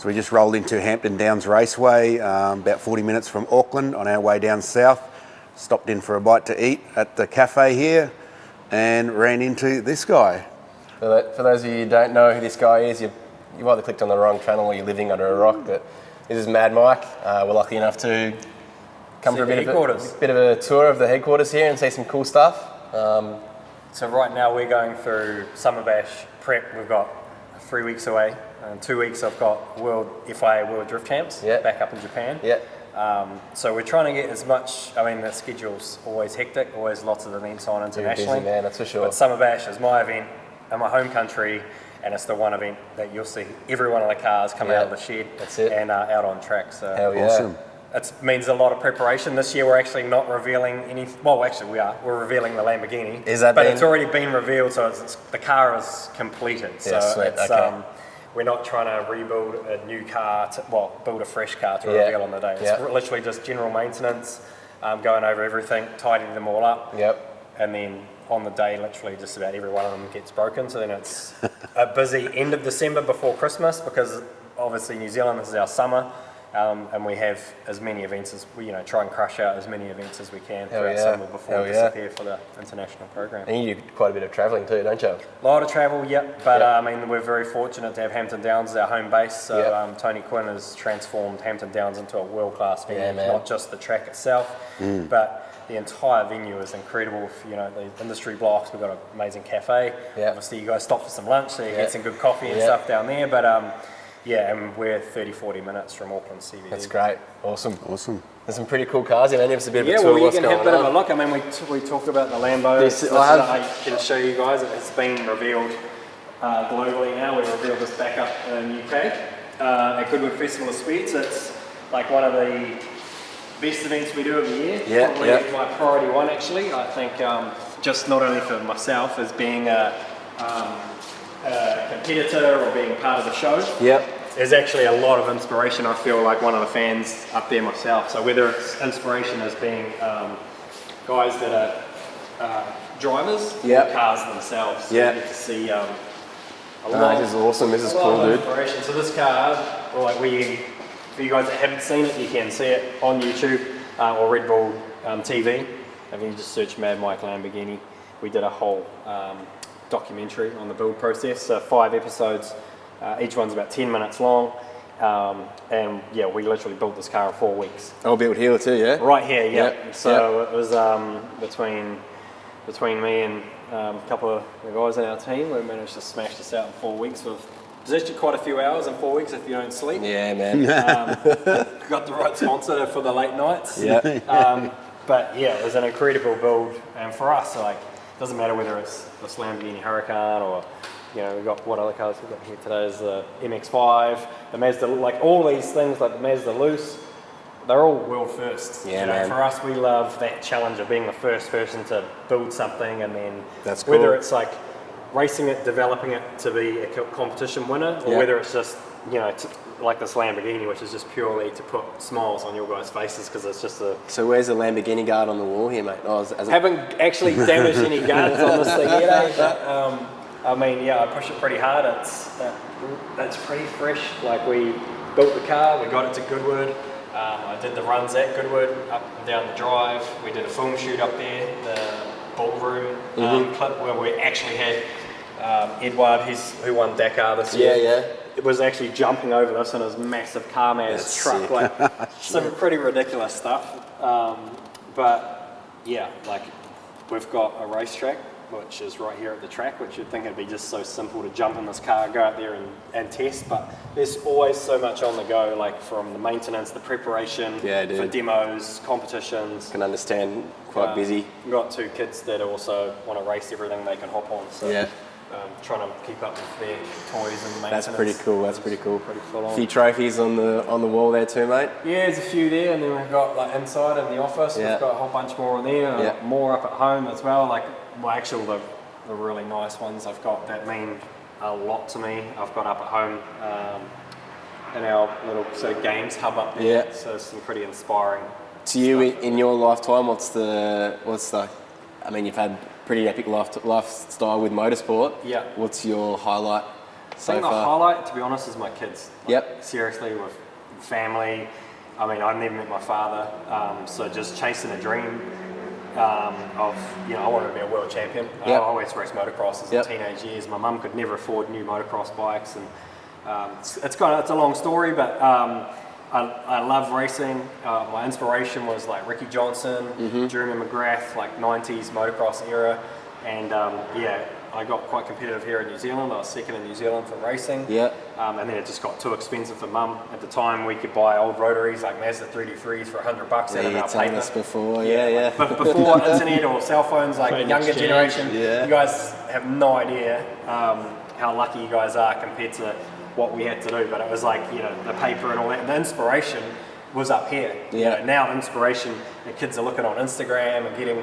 So we just rolled into Hampton Downs Raceway, about 40 minutes from Auckland on our way down south. Stopped in for a bite to eat at the cafe here and ran into this guy. For those of you who don't know who this guy is, you've either clicked on the wrong channel or you're living under a rock, but this is Mad Mike. We're lucky enough to come for a bit of a tour of the headquarters here and see some cool stuff. So right now we're going through Summer Bash prep. We've got 3 weeks away. In 2 weeks I've got FIA World Drift Champs back up in Japan. So we're trying to get as much, the schedule's always hectic, always lots of events on internationally. Busy, man, that's for sure. But Summer Bash is my event in my home country, and it's the one event that you'll see every one of the cars come out of the shed and out on track. So hell yeah. Awesome. It means a lot of preparation. This year we're actually not revealing any. Well, actually we are. We're revealing the Lamborghini. But it's already been revealed, so the car is completed. Yeah, so sweet. it's, okay. We're not trying to rebuild a new car, build a fresh car to reveal on the day. It's literally just general maintenance, going over everything, tidying them all up. And then on the day, literally just about every one of them gets broken. So then it's a busy end of December before Christmas, because obviously New Zealand, this is our summer. And we have as many events as we, try and crush out as many events as we can throughout summer before we disappear for the international program. And you do quite a bit of travelling too, don't you? A lot of travel, but we're very fortunate to have Hampton Downs as our home base. So Tony Quinn has transformed Hampton Downs into a world-class venue, not just the track itself, but the entire venue is incredible. The industry blocks, we've got an amazing cafe. Obviously you guys stop for some lunch, so you get some good coffee and stuff down there, but and we're 30-40 minutes from Auckland CBD. That's great. Awesome. There's some pretty cool cars. Give us a bit of a tour of what's going on. You can have a bit of a look. We talk about the Lambo. I can show you guys. It's been revealed globally now. We revealed this back up in UK at Goodwood Festival of Speights. It's like one of the best events we do of the year. Probably my priority one, actually. I think just not only for myself as being a competitor or being part of the show. There's actually a lot of inspiration. I feel like one of the fans up there myself. So whether it's inspiration as being guys that are drivers or cars themselves. So you get to see a lot. This is awesome. This is cool, dude. Inspiration. So this car, for you guys that haven't seen it, you can see it on YouTube or Red Bull TV. If you just search Mad Mike Lamborghini, we did a whole documentary on the build process. So 5 episodes. Each one's about 10 minutes long, and we literally built this car in 4 weeks. All built here too, yeah? Right here, So it was between me and a couple of the guys in our team, we managed to smash this out in 4 weeks. It's actually quite a few hours in 4 weeks if you don't sleep. Yeah, man. Got the right sponsor for the late nights. But it was an incredible build, and for us, it doesn't matter whether it's this Lamborghini Huracan or we've got what other cars we've got here today is the MX-5, the Mazda, all these things like the Mazda Loose, they're all world firsts. Man. For us, we love that challenge of being the first person to build something, and then that's cool. Whether it's like racing it, developing it to be a competition winner, or whether it's just like this Lamborghini, which is just purely to put smiles on your guys' faces because it's just a. So where's the Lamborghini guard on the wall here, mate? Haven't actually damaged any guards on this thing yet, but. I push it pretty hard. It's pretty fresh. We built the car, we got it to Goodwood. I did the runs at Goodwood, up and down the drive. We did a film shoot up there, the ballroom clip where we actually had Edward, who won Dakar this year. It was actually jumping over this in his massive Carmaz truck. Some pretty ridiculous stuff. We've got a racetrack, which is right here at the track, which you'd think it'd be just so simple to jump in this car, go out there and test, but there's always so much on the go, from the maintenance, the preparation, for demos, competitions. Can understand, quite busy. We've got 2 kids that also want to race everything they can hop on, so trying to keep up with their toys and maintenance. That's pretty cool, Pretty full on. A few trophies on the wall there too, mate? Yeah, there's a few there, and then we've got inside in the office, we've got a whole bunch more in there, more up at home as well, actually the really nice ones I've got that mean a lot to me, I've got up at home in our little sort of games hub up there, so it's some pretty inspiring. To you, in your lifetime, what's the you've had pretty epic lifestyle with motorsport. Yeah. What's your highlight so the far? highlight, to be honest, is my kids. Yep. Seriously, with family. I mean, I've never met my father, so just chasing a dream of, I wanted to be a world champion. Yep. I always raced motocross as a teenage years. My mum could never afford new motocross bikes, and it's a long story, but I love racing. My inspiration was like Ricky Johnson, Jeremy McGrath, like 90s motocross era, and I got quite competitive here in New Zealand. I was second in New Zealand for racing. Yeah. And then it just got too expensive for mum. At the time, we could buy old rotaries like Mazda 323s for $100 out of our paper. This before, yeah. But before internet or cell phones, like the younger generation, you guys have no idea how lucky you guys are compared to what we had to do. But it was like, the paper and all that. The inspiration was up here. Now the inspiration, the kids are looking on Instagram and getting,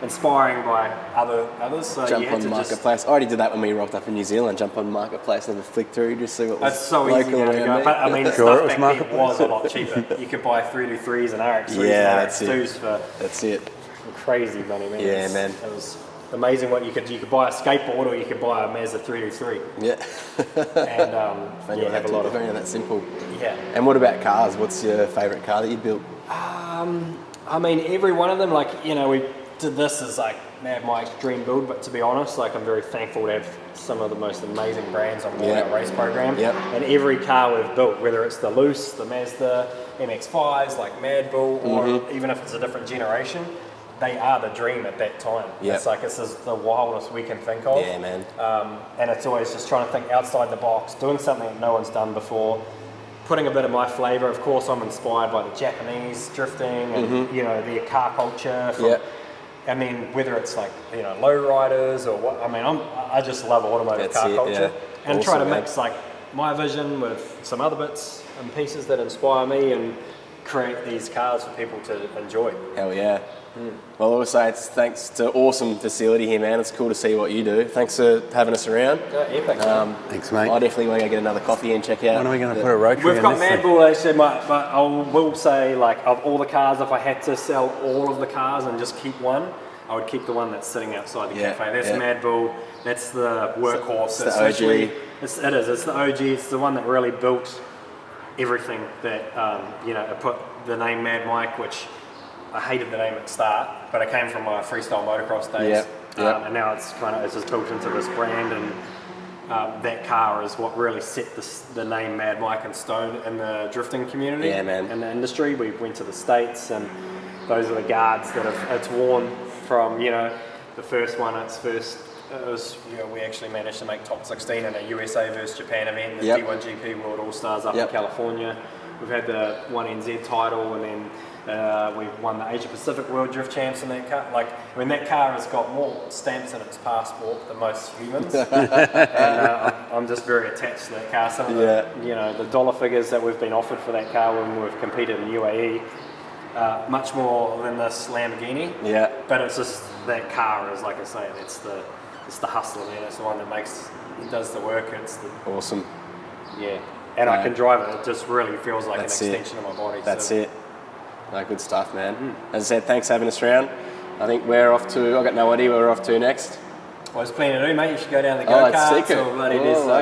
inspiring by others. So jump on Marketplace. I already did that when we rocked up in New Zealand. Jump on Marketplace and have a flick through, just see what was That's so easy now to go. But I mean, stuff back then was a lot cheaper. You could buy 323s and RX3s and RX2s for that's it. Crazy money, man. Yeah, man. It was amazing what you could buy a skateboard or you could buy a Mazda 323. Yeah. And have a lot of that simple. Yeah. And what about cars? What's your favourite car that you built? I mean, every one of them, we did this as like Mad Mike's dream build, but to be honest, I'm very thankful to have some of the most amazing brands on board our race program. Yep. And every car we've built, whether it's the Loose, the Mazda MX-5s, like Mad Bull, or even if it's a different generation, they are the dream at that time. Yep. It's like this is the wildest we can think of. Yeah, man. And it's always just trying to think outside the box, doing something that no one's done before, putting a bit of my flavour. Of course, I'm inspired by the Japanese drifting and their car culture. I mean, whether it's like low riders or what. I mean, I just love automotive car culture and try to mix like my vision with some other bits and pieces that inspire me and create these cars for people to enjoy. Hell yeah. Well, I would say it's thanks to awesome facility here, man. It's cool to see what you do. Thanks for having us around. Thanks, mate. I definitely want to go get another coffee and check out. When are we going to put a rotary We've in got this Mad Bull actually, but I will say, like, of all the cars, if I had to sell all of the cars and just keep one, I would keep the one that's sitting outside the cafe. That's Mad Bull. That's the workhorse. It's the OG. It's the OG. It's the one that really built everything that, it put the name Mad Mike, which I hated the name at the start, but it came from my freestyle motocross days. And now it's just built into this brand, and that car is what really set the name Mad Mike in stone in the drifting community. Yeah, man. In the industry. We went to the States, and those are the guards that it's worn from, the first one. It was, we actually managed to make top 16 in a USA versus Japan event, the D1GP World All-Stars up in California. We've had the 1NZ title, and then we've won the Asia Pacific World Drift Champs in that car. That car has got more stamps in its passport than most humans. And I'm just very attached to that car. Some of the dollar figures that we've been offered for that car when we've competed in UAE, much more than this Lamborghini. Yeah. But it's just that car is, like I say, it's the hustler, man. It's the one that does the work. It's awesome. Yeah. And I can drive it. It just really feels like an extension of my body. That's it. No, good stuff, man. As I said, thanks for having us around. I think we're off to, I've got no idea where we're off to next. Well, there's plenty to do, mate. You should go down the go-karts.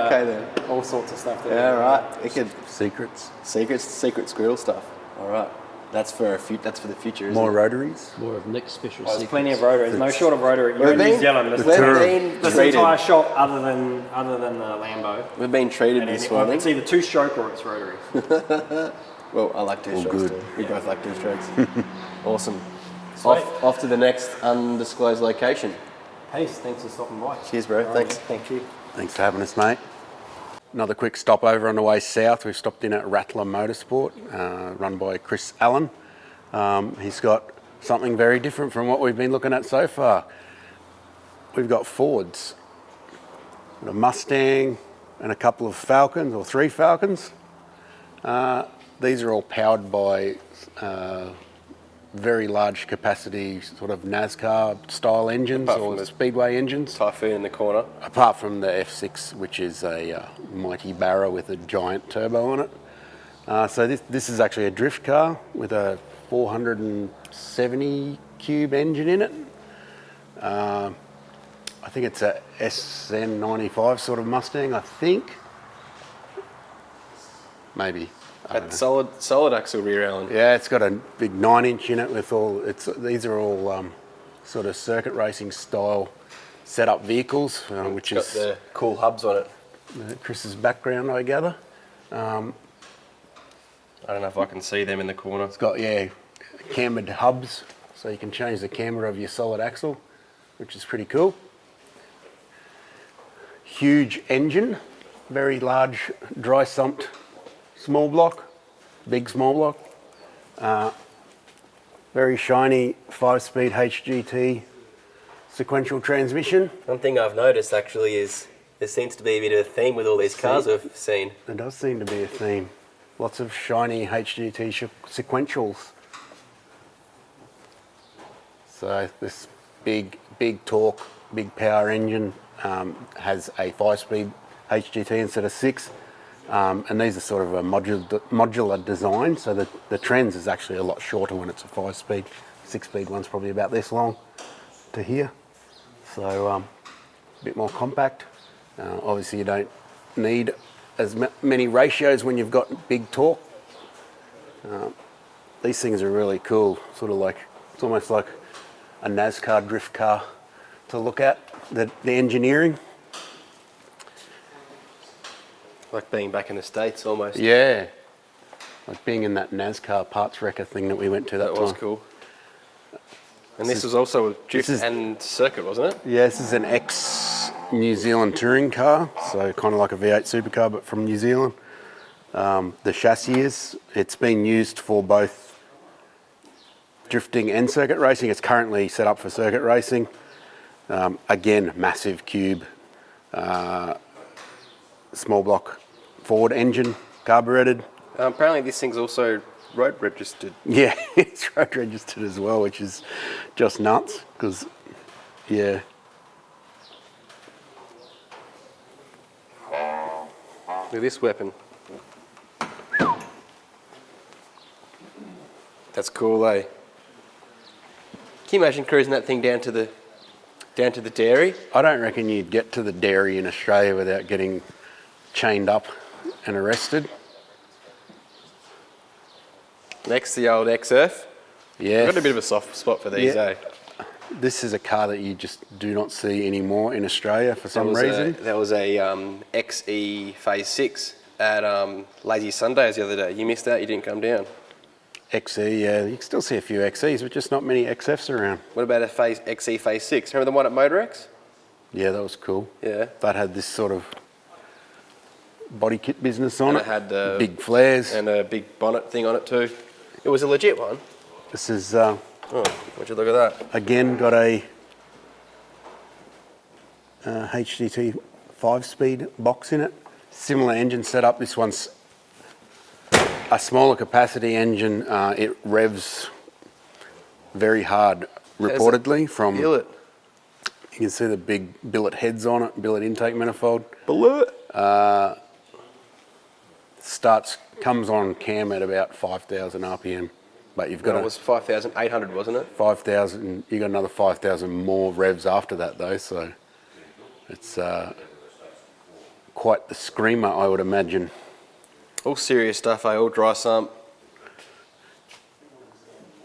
Okay then. All sorts of stuff there. Yeah, right. Secret squirrel stuff. All right. That's for the future. More rotaries. More of Nick's special. There's plenty of rotaries. No short of rotary. You're in New Zealand. This entire shop, other than the Lambo. We've been treated this morning. It's either two-stroke or it's rotary. Well, I like two-strokes too. We both like two-strokes. Awesome. Sweet. Off to the next undisclosed location. Peace. Thanks for stopping by. Cheers, bro. Right. Thanks. Thank you. Thanks for having us, mate. Another quick stopover on the way south. We've stopped in at Rattla Motorsport, run by Chris Allen. He's got something very different from what we've been looking at so far. We've got Fords, a Mustang and a couple of Falcons, or 3 Falcons. These are all powered by very large capacity sort of NASCAR style engines or speedway engines. Typhoon in the corner. Apart from the F6, which is a mighty Barra with a giant turbo on it. So this is actually a drift car with a 470 cube engine in it. I think it's a SN95 sort of Mustang, I think. Maybe. That solid axle rear, Alan. Yeah, it's got a big 9-inch in it with all. These are all sort of circuit racing style setup vehicles, which It's got the cool hubs on it. Chris's background, I gather. I don't know if I can see them in the corner. It's got cambered hubs, so you can change the camber of your solid axle, which is pretty cool. Huge engine, very large dry sumped small block, big small block. Very shiny 5-speed HGT sequential transmission. One thing I've noticed actually is there seems to be a bit of a theme with all these cars we've seen. There does seem to be a theme. Lots of shiny HGT sequentials. So this big torque, big power engine has a 5-speed HGT instead of 6. And these are sort of a modular design, so the trans is actually a lot shorter when it's a 5-speed. 6-speed one's probably about this long to here. So a bit more compact. Obviously you don't need as many ratios when you've got big torque. These things are really cool, sort of like, it's almost like a NASCAR drift car to look at, the engineering. Like being back in the States almost. Yeah, like being in that NASCAR parts wrecker thing that we went to that time. Was cool. And this was also a drift and circuit, wasn't it? Yeah, this is an ex-New Zealand touring car, so kind of like a V8 supercar, but from New Zealand. The chassis it's been used for both drifting and circuit racing. It's currently set up for circuit racing. Again, massive cube, small block Ford engine, carburetted. Apparently this thing's also road registered. Yeah, it's road registered as well, which is just nuts, because, yeah. Look at this weapon. That's cool, eh? Can you imagine cruising that thing down to the dairy? I don't reckon you'd get to the dairy in Australia without getting chained up and arrested. Next, the old XF. Yeah. I've got a bit of a soft spot for these, eh? This is a car that you just do not see anymore in Australia for some reason. There was a XE Phase 6 at Lazy Sundays the other day. You missed out, you didn't come down. XE, yeah, you can still see a few XEs, but just not many XFs around. What about a XE Phase 6? Remember the one at MotorX? Yeah, that was cool. Yeah. That had this sort of body kit business on it. It had big flares. And a big bonnet thing on it too. It was a legit one. This is, would you look at that? again, got a HGT 5-speed box in it. Similar engine setup. This one's a smaller capacity engine. It revs very hard, reportedly, from... Billet. You can see the big billet heads on it, billet intake manifold. Billet. Comes on cam at about 5,000 RPM, but you've got It was 5,800, wasn't it? 5,000. You got another 5,000 more revs after that, though. So it's quite the screamer, I would imagine. All serious stuff, eh? All dry sump.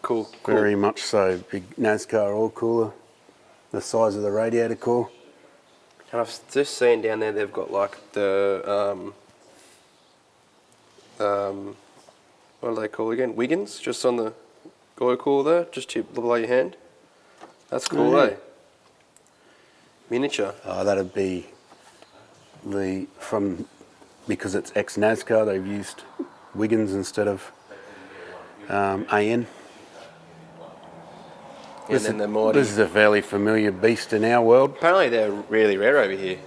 Cool. Very much so. Big NASCAR oil cooler, the size of the radiator core. And I've just seen down there they've got like the what do they call again? Wiggins, just on the oil cooler there, just below your hand. That's cool, Oh, yeah. eh? Miniature. That'd be because it's ex-NASCAR, they've used Wiggins instead of AN. And then the Morty. This is a fairly familiar beast in our world. Apparently they're really rare over here.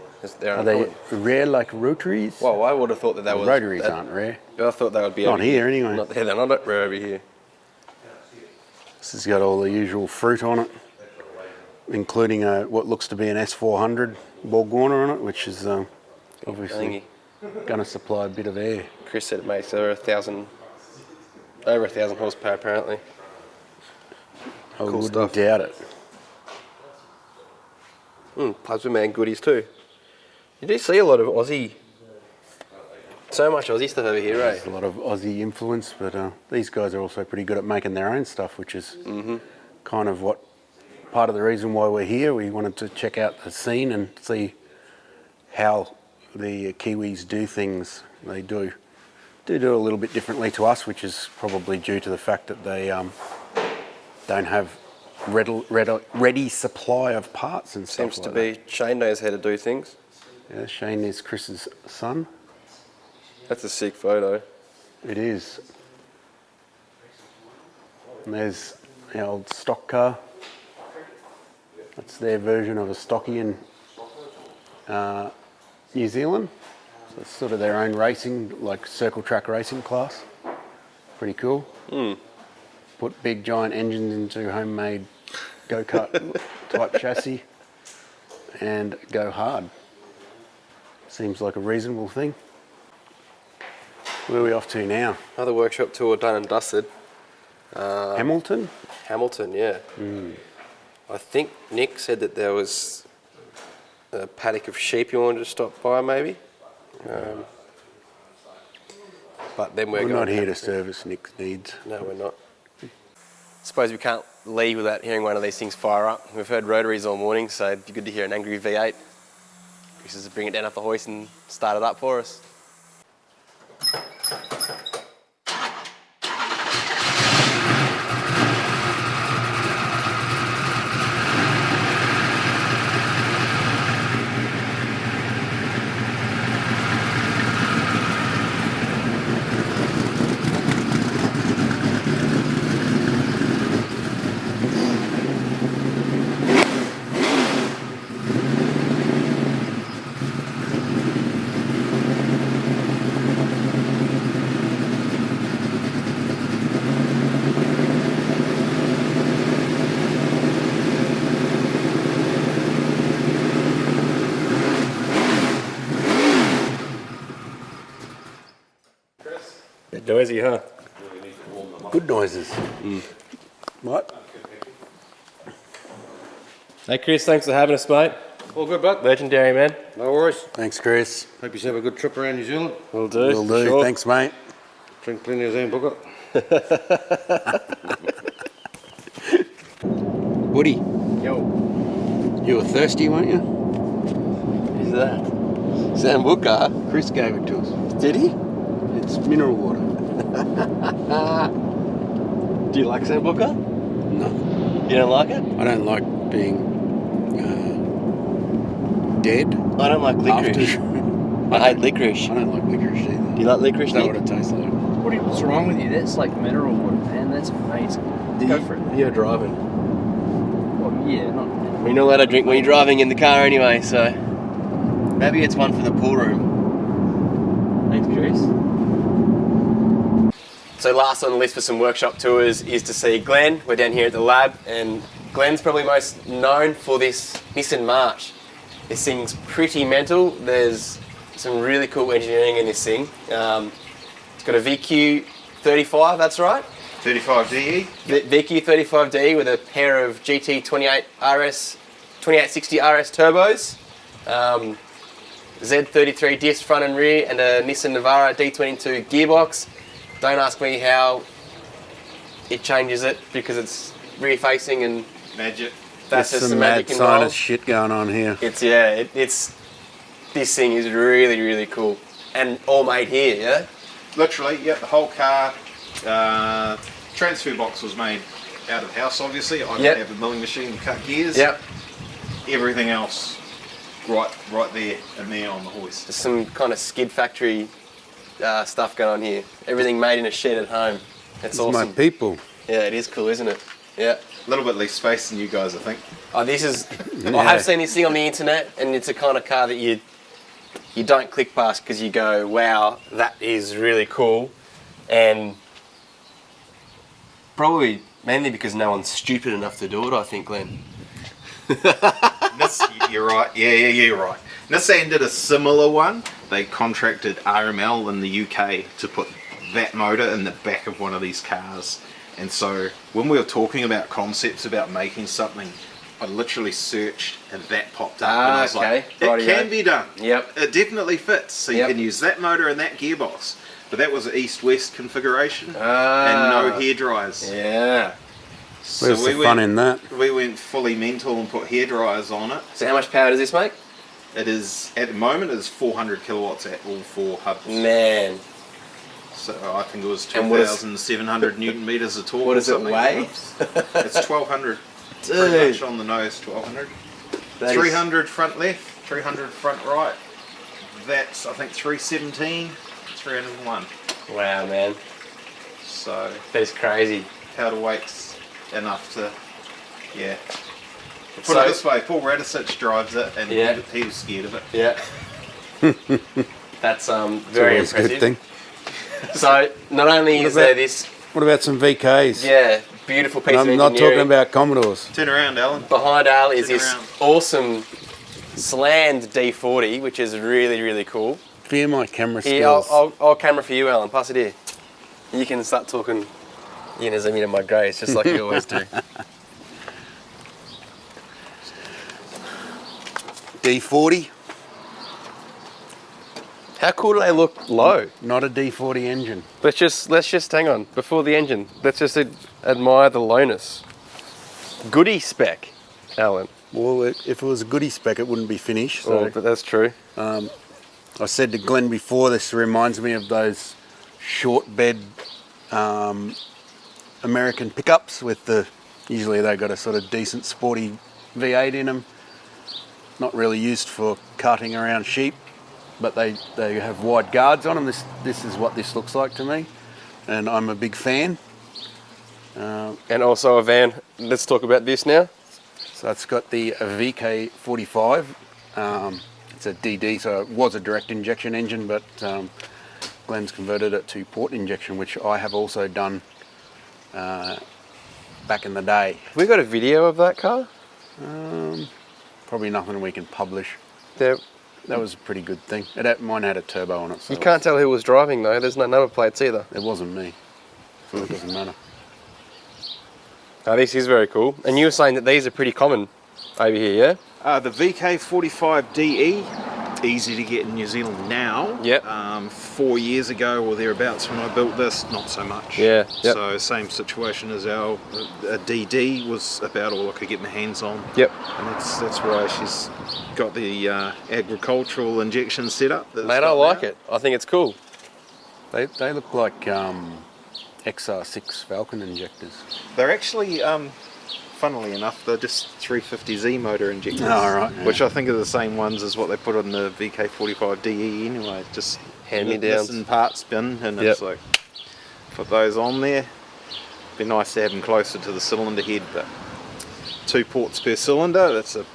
Are they rare like rotaries? Well, I would have thought that was... Rotaries aren't rare. I thought they would be... Not here, anyway. They're not rare over here. This has got all the usual fruit on it, including what looks to be an S400 Borgwarner on it, which is obviously going to supply a bit of air. Chris said it makes over 1,000 horsepower apparently. I wouldn't doubt it. Husbandman goodies too. You do see a lot of Aussie, so much Aussie stuff over here, There's a lot of Aussie influence, but these guys are also pretty good at making their own stuff, which is kind of what part of the reason why we're here. We wanted to check out the scene and see how the Kiwis do things. They do a little bit differently to us, which is probably due to the fact that they don't have ready supply of parts and stuff. Seems to be Shane knows how to do things. Yeah, Shane is Chris's son. That's a sick photo. It is. And there's the old stock car. That's their version of a stocky in New Zealand. So it's sort of their own racing, like circle track racing class. Pretty cool. Put big giant engines into homemade go-kart type chassis and go hard. Seems like a reasonable thing. Where are we off to now? Another workshop tour done and dusted. Hamilton? Hamilton, yeah. I think Nick said that there was a paddock of sheep you wanted to stop by, maybe. But then We're not here to service Nick's needs. No, we're not. Suppose we can't leave without hearing one of these things fire up. We've heard rotaries all morning, so it'd be good to hear an angry V8. Chris is to bring it down off the hoist and start it up for us. Noisy, huh? Good noises. What? Hey Chris, thanks for having us, mate. All good, bud. Legendary, man. No worries. Thanks, Chris. Hope you have a good trip around New Zealand. Will do. Will do. Sure. Thanks, mate. Drink plenty of Zambuca. Woody, Yo. you were thirsty, weren't you? Who's that? Zambuca. Chris gave it to us. Did he? It's mineral water. Do you like Zambuca? No, You don't like it? I don't like being dead. I don't like licorice. After. I hate licorice. I don't like licorice either. Do you like licorice, Is that Nick? what it tastes like? What's wrong with you? That's like mineral water, man. That's amazing. Go for it. You're driving. Well, yeah, not. You're not allowed to drink when you're driving in the car anyway, so maybe it's one for the pool room. Thanks, Chris. So last on the list for some workshop tours is to see Glen. We're down here at the lab, and Glen's probably most known for this Nissan March. This thing's pretty mental. There's some really cool engineering in this thing. It's got a VQ 35, that's right? 35DE. VQ 35D with a pair of GT 2860 RS turbos, Z33 disc front and rear, and a Nissan Navara D22 gearbox. Don't ask me how it changes it because it's rear facing and Magic. that's There's just some the mad magic sinus involved. shit going on here. It's this thing is really, really cool and all made here, yeah? Literally, yep, the whole car. Transfer box was made out of house, obviously. I Yep. don't have a milling machine to cut gears. Yep. Everything else right there and there on the hoist. There's some kind of skid factory stuff going on here. Everything made in a shed at home. That's It's awesome. my people. Yeah, it is cool, isn't it? Yeah. A little bit less space than you guys, I think. Oh, this is. I have seen this thing on the internet, and it's a kind of car that you don't click past because you go, "Wow, that is really cool," and probably mainly because no one's stupid enough to do it. I think, Glenn. You're right. Yeah, you're right. Nissan did a similar one. They contracted RML in the UK to put that motor in the back of one of these cars. And so when we were talking about concepts about making something I literally searched and that popped up. And I was okay. like, it Rightio. can be done. Yep. It definitely fits. So Yep. you can use that motor and that gearbox. But that was an east-west configuration and Ah. no hair dryers. Yeah. So Where's the fun in that? We went fully mental and put hair dryers on it. So how much power does this make? It is, at the moment, it is 400 kilowatts at all 4 hubs. Man. So I think it was And what is- 2,700 newton meters of torque. What does or it something. weigh? It's 1,200. Dude. Pretty much on the nose, 1,200. That is- 300 front left, 300 front right. That's, I think, 317, 301. Wow, man. So That is crazy. powder weight's enough to, yeah. Put So- it this way, Paul Radisich drives it and Yeah. he was scared of it. Yeah. That's It's very always a impressive. good thing. So not only is there this What about some VKs? beautiful piece And of I'm engineering, not talking about Commodores. Turn around, Alan. behind Al is Turn this around. awesome slammed D40, which is really, really cool. Fear my camera Here, skills. I'll camera for you, Alan. Pass it here. You can start talking. You can zoom in on my grace, just like you always do. D40, How cool do they look low? not a D40 engine. Let's just hang on before the engine. Let's just admire the lowness. Goodie spec, Alan. Well, if it was a goodie spec, it wouldn't be finished. Oh, So but that's true. I said to Glenn before, this reminds me of those short bed American pickups with usually they got a sort of decent sporty V8 in them. Not really used for carting around sheep, but they have wide guards on them. This is what this looks like to me, and I'm a big fan. And also a van. Let's talk about this now. So it's got the VK45. It's a DD, so it was a direct injection engine, but Glenn's converted it to port injection, which I have also done back in the day. Have we got a video of that car? Probably nothing we can publish. There. That was a pretty good thing. Mine had a turbo on it, so You can't tell who was driving though. There's no number plates either. it wasn't me, so it doesn't matter. Oh, this is very cool. And you were saying that these are pretty common over here, yeah? The VK45DE, easy to get in New Zealand now. Yep. 4 years ago or thereabouts when I built this, not so much. Yeah, yep. So same situation as our DD was about all I could get my hands on. Yep. And that's why she's got the agricultural injection set up. Mate, I like it. I think it's cool. They look like XR6 Falcon injectors. They're actually, funnily enough, they're just 350Z motor injectors. Oh, right, yeah. Which I think are the same ones as what they put on the VK45DE anyway. Just Hand-me-downs. missing parts bin, and Yep. it's like, put those on there. Be nice to have them closer to the cylinder head, but 2 ports per cylinder, that's a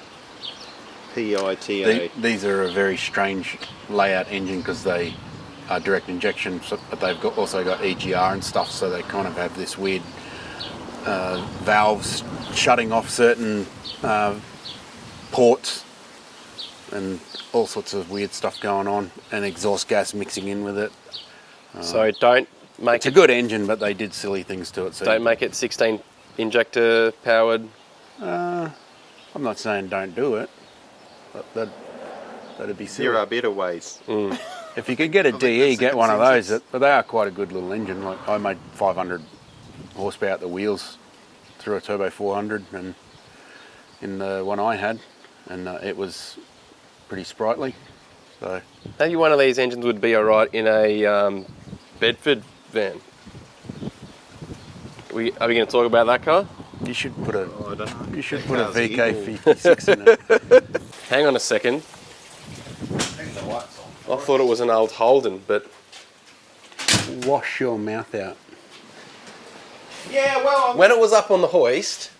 PITA. These are a very strange layout engine because they are direct injection, but they've also got EGR and stuff, so they kind of have this weird valves shutting off certain ports and all sorts of weird stuff going on, and exhaust gas mixing in with it. So don't make It's a it good engine, but they did silly things to it. So don't make it 16 injector powered. I'm not saying don't do it, but that'd be silly. There are better ways. If you could get a think DE, that's a get good one of those. sentence. But they are quite a good little engine. Like I made 500 horsepower at the wheels through a turbo 400, and in the one I had, and it was pretty sprightly. So Maybe one of these engines would be alright in a Bedford van. Are we going to talk about that car? you should put a I don't know. you should That put a car's evil. VK56 in it. Hang on a second. Turn the lights on. I thought it was an old Holden, but Wash your mouth out. Yeah, well, when it was up on the hoist,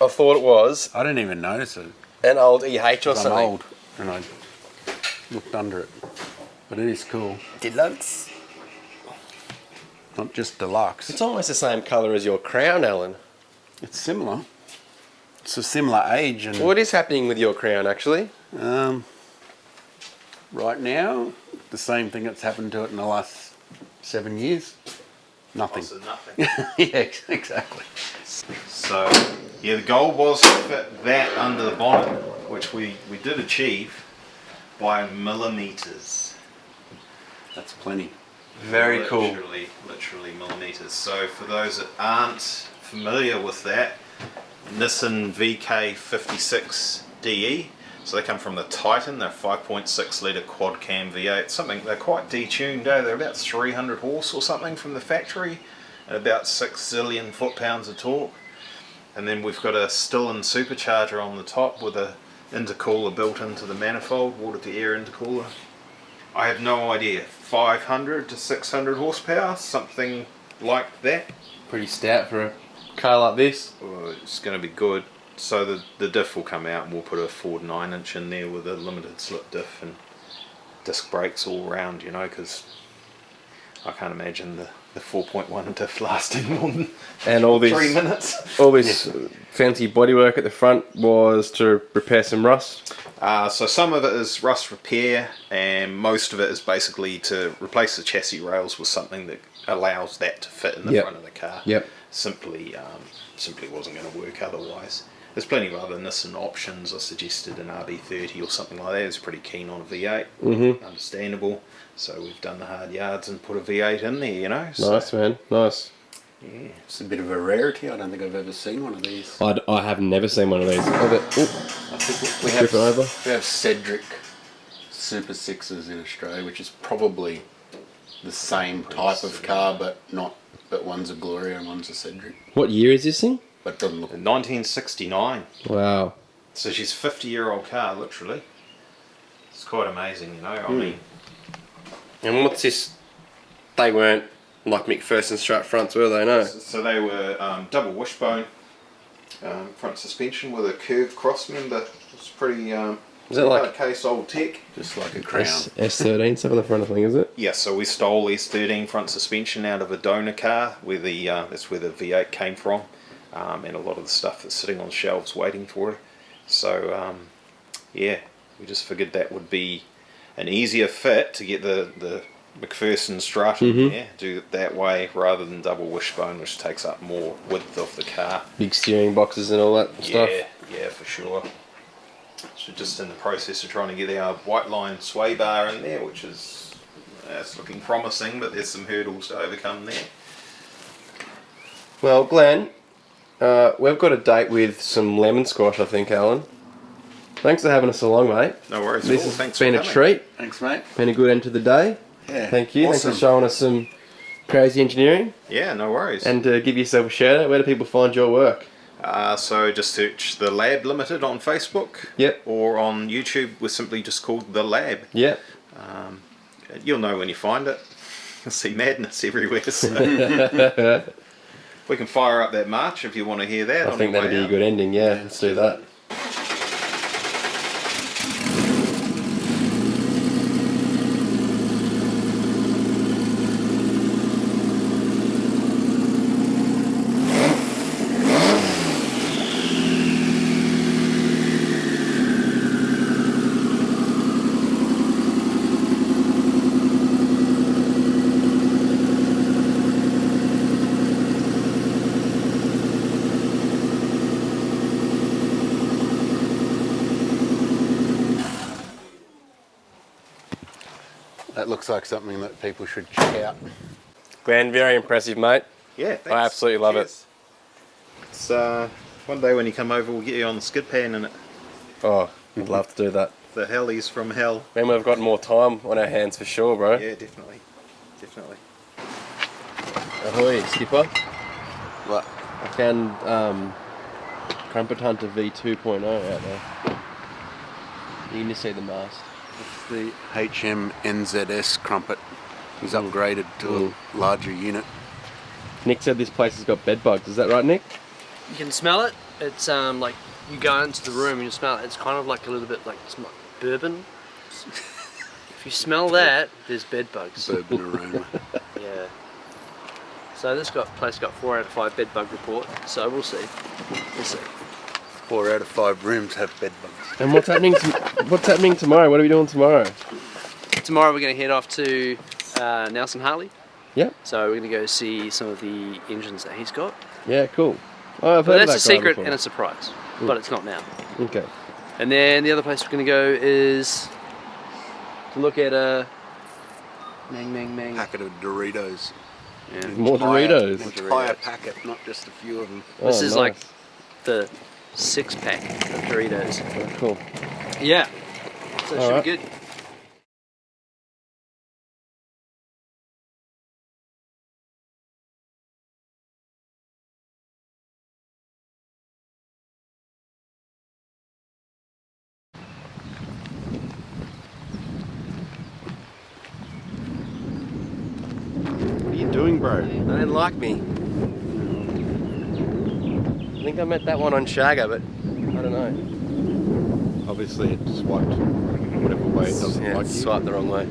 I thought it was I didn't even notice it. an old EH or I'm something. old, and I looked under it. But it is cool. Deluxe. Not just deluxe. It's almost the same colour as your crown, Alan. It's similar. It's a similar age, and What is happening with your crown, actually? right now, the same thing that's happened to it in the last 7 years. Nothing. also nothing. Yeah, exactly. So Yeah, the goal was to fit that under the bonnet, which we did achieve by millimetres. That's plenty. Very cool. Literally millimetres. So for those that aren't familiar with that, Nissan VK56DE. So they come from the Titan. They're 5.6 litre quad cam V8. They're quite detuned. They're about 300 horse or something from the factory, and about 6 zillion foot-pounds of torque. And then we've got a Stillen supercharger on the top with a intercooler built into the manifold, water to air intercooler. I have no idea, 500 to 600 horsepower, something like that. Pretty stout for a car like this. Oh, it's going to be good. So the diff will come out and we'll put a Ford 9-inch in there with a limited slip diff and disc brakes all round, you know, because I can't imagine the 4.1 diff lasting more than And all 3 minutes. All this fancy bodywork at the front was to repair some rust. So some of it is rust repair, and most of it is basically to replace the chassis rails with something that allows that to fit in the front of the car. Yep. Simply wasn't going to work otherwise. There's plenty of other Nissan options. I suggested an RB30 or something like that. It's pretty keen on a V8. Understandable. So we've done the hard yards and put a V8 in there, you know. So, Nice, man. Nice. yeah. It's a bit of a rarity. I don't think I've ever seen one of these. I have never seen one of these. I think we Flip it over. have Cedric Super 6s in Australia, which is probably the same type of car, but one's a Gloria and one's a Cedric. What year is this thing? But it doesn't look. 1969. Wow. So she's a 50-year-old car, literally. It's quite amazing, you know. I mean, And what's this? They weren't like McPherson strut fronts, were they? No. so they were double wishbone front suspension with a curved cross member. It's pretty Is that like case old tech. Just like a Crown. S13 stuff on the front of the thing, is it? Yeah, so we stole S13 front suspension out of a donor car where that's where the V8 came from, and a lot of the stuff that's sitting on shelves waiting for it. So yeah, we just figured that would be an easier fit to get the McPherson strut in there, do it that way rather than double wishbone, which takes up more width of the car. Big steering boxes and all that stuff. Yeah, for sure. So just in the process of trying to get our white line sway bar in there, which is it's looking promising, but there's some hurdles to overcome there. Well, Glenn, we've got a date with some lemon squash, I think, Alan. Thanks for having us along, mate. No worries. This at all. has Thanks been for a coming. treat. Thanks, mate. Been a good end to the day. Yeah. Thank you. Awesome. Thanks for showing us some crazy engineering. Yeah, no worries. And to give yourself a shout out, where do people find your work? So just search The Lab Limited on Facebook. Yep. Or on YouTube, we're simply just called The Lab. Yep. You'll know when you find it. You'll see madness everywhere. So. We can fire up that march if you want to hear that. I think that'd be a good ending, yeah. Let's do that. That looks like something that people should check out. Glenn, very impressive, mate. Yeah, thanks. I absolutely love it. It's one day when you come over, we'll get you on the skid pan and Oh, I'd love to do that. the hellies from hell. When we've got more time on our hands for sure, bro. Yeah, definitely. Definitely. Ahoy, skipper. What? I found Crumpet Hunter V2.0 out there. You can just see the mast. It's the HM NZS Crumpet. He's upgraded to a larger unit. Nick said this place has got bed bugs. Is that right, Nick? You can smell it. It's like you go into the room and you smell it. It's kind of like a little bit like bourbon. If you smell that, there's bed bugs. Bourbon aroma. Yeah. So this place got 4 out of 5 bed bug report. So we'll see. We'll see. 4 out of 5 rooms have bed bugs. And what's happening? What's happening tomorrow? What are we doing tomorrow? Tomorrow we're going to head off to Nelson Harley. Yep. So we're going to go see some of the engines that he's got. Yeah, cool. Oh, I've But heard of that's that a guy secret before. and a surprise. But it's not now. Okay. And then the other place we're going to go is to look at a Mang. Packet of Doritos. Yeah. More Doritos. Entire packet, not just a few of them. This Oh, is nice. like the 6-pack of Doritos. Oh, cool. Yeah. So it should Alright. be good. What are you doing, bro? They didn't like me. I think I met that one on Shagger, but I don't know. Obviously, it swiped whatever way it doesn't Yeah, like you. swiped the wrong way.